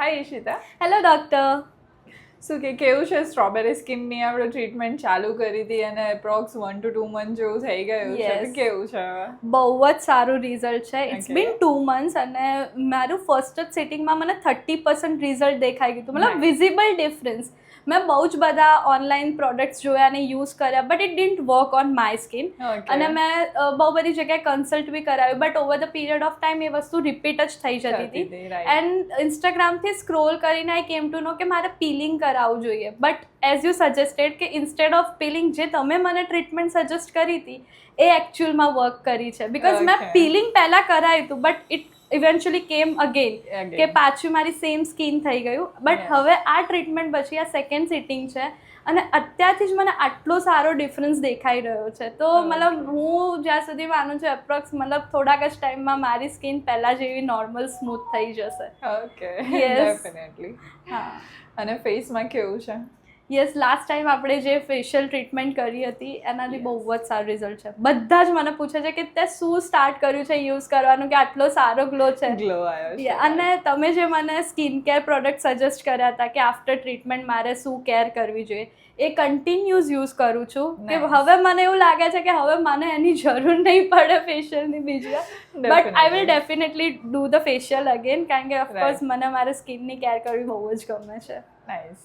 હાય Ishita. Hello doctor. શું કે કેવું છે સ્ટ્રોબેરી સ્કિનની આપણે ટ્રીટમેન્ટ ચાલુ કરી હતી અને એપ્રોક્સ 1 to 2 મંથ જેવું થઈ ગયું છે, તો Yes. કેવું છે હવે? બહુ જ સારું રિઝલ્ટ છે. It's Okay. બીન 2 months અને મારું ફર્સ્ટ જ સિટિંગમાં મને 30% રિઝલ્ટ દેખાઈ ગયું હતું, મતલબ Nice. Visible difference. મેં બહુ જ બધા ઓનલાઈન પ્રોડક્ટ્સ જોયા અને યુઝ કર્યા, but it didn't work on my skin. Okay. અને મેં બહુ બધી જગ્યાએ કન્સલ્ટ બી કરાવ્યું, but over the period of time એ વસ્તુ રિપીટ જ થઈ જતી થતી હતી. હતી, right. એન્ડ ઇન્સ્ટાગ્રામથી સ્ક્રોલ કરીને આઈ કેમ ટુ નો કે મારે પીલિંગ કરાવવું જોઈએ, બટ એઝ યુ સજેસ્ટેડ કે ઇન્સ્ટેડ ઓફ પીલિંગ જે તમે મને ટ્રીટમેન્ટ સજેસ્ટ કરી હતી એ એકચ્યુઅલમાં વર્ક કરી છે. બિકોઝ મેં Okay. પીલિંગ પહેલાં કરાવ્યું હતું, બટ ઇટ ઇવેન્ચ્યુઅલી કેમ અગેન Again. કે પાછું મારી સેમ સ્કિન થઈ ગયું. But Yes. હવે આ ટ્રીટમેન્ટ પછી આ સેકન્ડ સિટિંગ છે અને અત્યારથી જ મને આટલો સારો ડિફરન્સ દેખાઈ રહ્યો છે. તો Okay. મતલબ હું જ્યાં સુધી માનું છું એપ્રોક્સ મતલબ થોડાક જ ટાઈમમાં મારી સ્કિન પહેલાં જેવી નોર્મલ સ્મૂથ થઈ જશે. Okay. Yes. Definitely. હા. અને ફેસમાં કેવું છે? યસ, લાસ્ટ ટાઈમ આપણે જે ફેશિયલ ટ્રીટમેન્ટ કરી હતી એનાથી Yes. બહુ જ સારું રિઝલ્ટ છે. બધા જ મને પૂછે છે કે તે શું સ્ટાર્ટ કર્યું છે યુઝ કરવાનું કે આટલો સારો ગ્લો છે. ગ્લો આવ્યો છે. Yeah, અને તમે જે મને સ્કિન કેર પ્રોડક્ટ સજેસ્ટ કર્યા હતા કે આફ્ટર ટ્રીટમેન્ટ મારે શું કેર કરવી જોઈએ, એ કન્ટિન્યુઅસ યુઝ કરું છું. કે Nice. હવે મને એવું લાગે છે કે હવે મને એની જરૂર નહીં પડે ફેશિયલની બીજી વાર. But I will definitely do the facial again, કારણ કે ઓફકોર્સ Right. મને મારી સ્કિનની કેર કરવી બહુ જ ગમે છે. Nice.